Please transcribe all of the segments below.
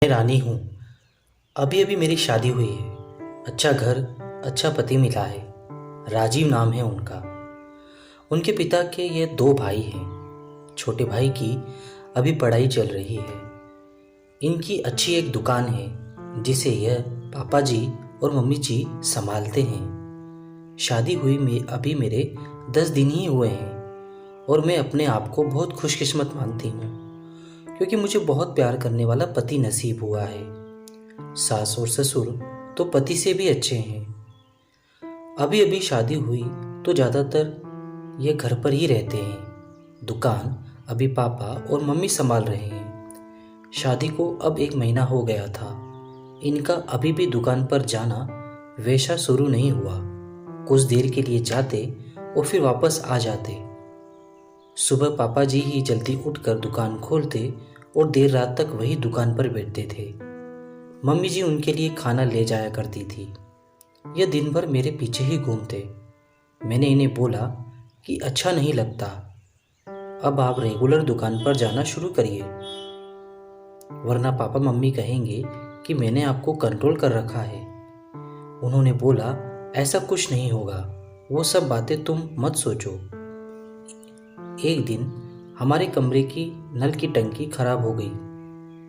मैं रानी हूँ। अभी अभी मेरी शादी हुई है। अच्छा घर, अच्छा पति मिला है। राजीव नाम है उनका। उनके पिता के ये दो भाई हैं। छोटे भाई की अभी पढ़ाई चल रही है। इनकी अच्छी एक दुकान है जिसे यह पापा जी और मम्मी जी संभालते हैं। शादी हुई में अभी मेरे 10 दिन ही हुए हैं और मैं अपने आप को बहुत खुशकिस्मत मानती हूँ क्योंकि मुझे बहुत प्यार करने वाला पति नसीब हुआ है। सास और ससुर तो पति से भी अच्छे हैं। अभी अभी शादी हुई तो ज़्यादातर ये घर पर ही रहते हैं। दुकान अभी पापा और मम्मी संभाल रहे हैं। शादी को अब 1 महीना हो गया था। इनका अभी भी दुकान पर जाना वैसा शुरू नहीं हुआ। कुछ देर के लिए जाते और फिर वापस आ जाते। सुबह पापा जी ही जल्दी उठकर दुकान खोलते और देर रात तक वही दुकान पर बैठते थे। मम्मी जी उनके लिए खाना ले जाया करती थी। यह दिन भर मेरे पीछे ही घूमते। मैंने इन्हें बोला कि अच्छा नहीं लगता, अब आप रेगुलर दुकान पर जाना शुरू करिए, वरना पापा मम्मी कहेंगे कि मैंने आपको कंट्रोल कर रखा है। उन्होंने बोला ऐसा कुछ नहीं होगा, वो सब बातें तुम मत सोचो। एक दिन हमारे कमरे की नल की टंकी खराब हो गई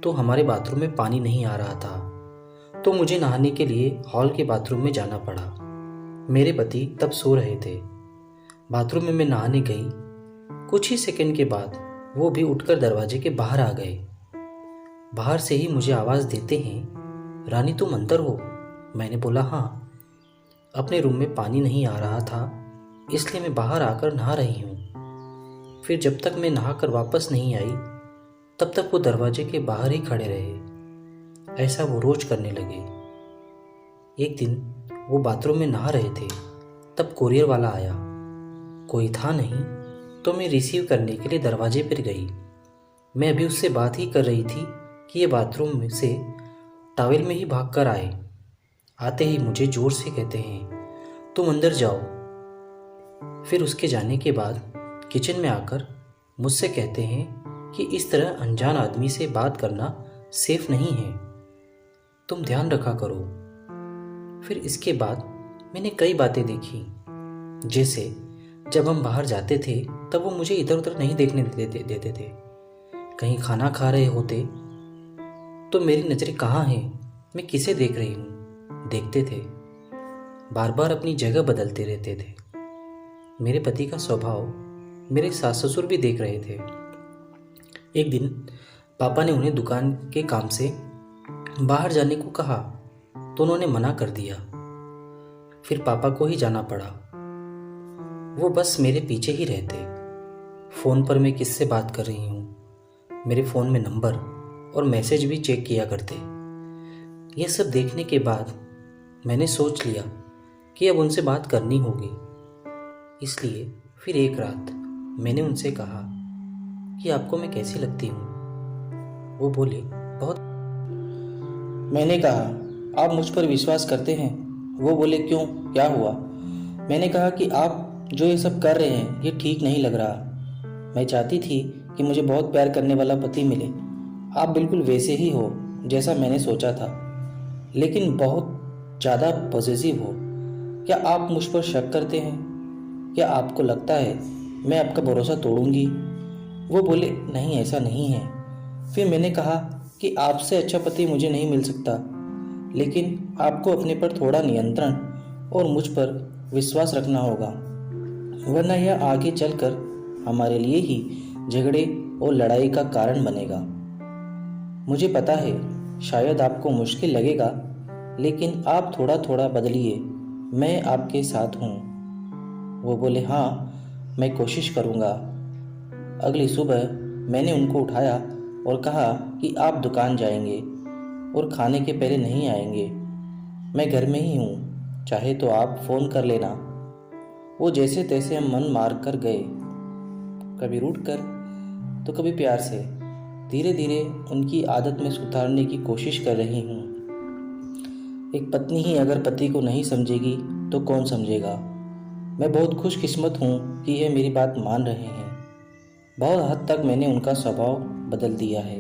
तो हमारे बाथरूम में पानी नहीं आ रहा था, तो मुझे नहाने के लिए हॉल के बाथरूम में जाना पड़ा। मेरे पति तब सो रहे थे। बाथरूम में मैं नहाने गई। कुछ ही सेकंड के बाद वो भी उठकर दरवाजे के बाहर आ गए। बाहर से ही मुझे आवाज़ देते हैं, रानी तुम अंदर हो? मैंने बोला हाँ। अपने रूम में पानी नहीं आ रहा था इसलिए मैं बाहर आकर नहा रही हूँ। फिर जब तक मैं नहाकर वापस नहीं आई तब तक वो दरवाजे के बाहर ही खड़े रहे। ऐसा वो रोज करने लगे। एक दिन वो बाथरूम में नहा रहे थे, तब कोरियर वाला आया। कोई था नहीं तो मैं रिसीव करने के लिए दरवाजे पर गई। मैं अभी उससे बात ही कर रही थी कि ये बाथरूम में से टॉवल में ही भाग कर आए। आते ही मुझे जोर से कहते हैं तुम अंदर जाओ। फिर उसके जाने के बाद किचन में आकर मुझसे कहते हैं कि इस तरह अनजान आदमी से बात करना सेफ नहीं है, तुम ध्यान रखा करो। फिर इसके बाद मैंने कई बातें देखी, जैसे जब हम बाहर जाते थे तब वो मुझे इधर उधर नहीं देखने देते थे। कहीं खाना खा रहे होते तो मेरी नज़रें कहाँ हैं, मैं किसे देख रही हूँ, देखते थे। बार बार अपनी जगह बदलते रहते थे। मेरे पति का स्वभाव मेरे सास ससुर भी देख रहे थे। एक दिन पापा ने उन्हें दुकान के काम से बाहर जाने को कहा तो उन्होंने मना कर दिया। फिर पापा को ही जाना पड़ा। वो बस मेरे पीछे ही रहते। फ़ोन पर मैं किससे बात कर रही हूँ, मेरे फ़ोन में नंबर और मैसेज भी चेक किया करते। ये सब देखने के बाद मैंने सोच लिया कि अब उनसे बात करनी होगी। इसलिए फिर एक रात मैंने उनसे कहा कि आपको मैं कैसी लगती हूँ? वो बोले बहुत। मैंने कहा आप मुझ पर विश्वास करते हैं? वो बोले क्यों, क्या हुआ? मैंने कहा कि आप जो ये सब कर रहे हैं ये ठीक नहीं लग रहा। मैं चाहती थी कि मुझे बहुत प्यार करने वाला पति मिले। आप बिल्कुल वैसे ही हो जैसा मैंने सोचा था, लेकिन बहुत ज़्यादा पॉजिटिव हो। क्या आप मुझ पर शक करते हैं? क्या आपको लगता है मैं आपका भरोसा तोड़ूंगी? वो बोले नहीं, ऐसा नहीं है। फिर मैंने कहा कि आपसे अच्छा पति मुझे नहीं मिल सकता, लेकिन आपको अपने पर थोड़ा नियंत्रण और मुझ पर विश्वास रखना होगा, वरना यह आगे चलकर हमारे लिए ही झगड़े और लड़ाई का कारण बनेगा। मुझे पता है शायद आपको मुश्किल लगेगा, लेकिन आप थोड़ा थोड़ा बदलिए, मैं आपके साथ हूँ। वो बोले हाँ, मैं कोशिश करूँगा। अगली सुबह मैंने उनको उठाया और कहा कि आप दुकान जाएंगे और खाने के पहले नहीं आएंगे। मैं घर में ही हूँ, चाहे तो आप फ़ोन कर लेना। वो जैसे तैसे हम मन मार कर गए, कभी रूठ कर तो कभी प्यार से। धीरे धीरे उनकी आदत में सुधारने की कोशिश कर रही हूँ। एक पत्नी ही अगर पति को नहीं समझेगी तो कौन समझेगा। मैं बहुत खुशकिस्मत हूँ कि यह मेरी बात मान रहे हैं। बहुत हद तक मैंने उनका स्वभाव बदल दिया है।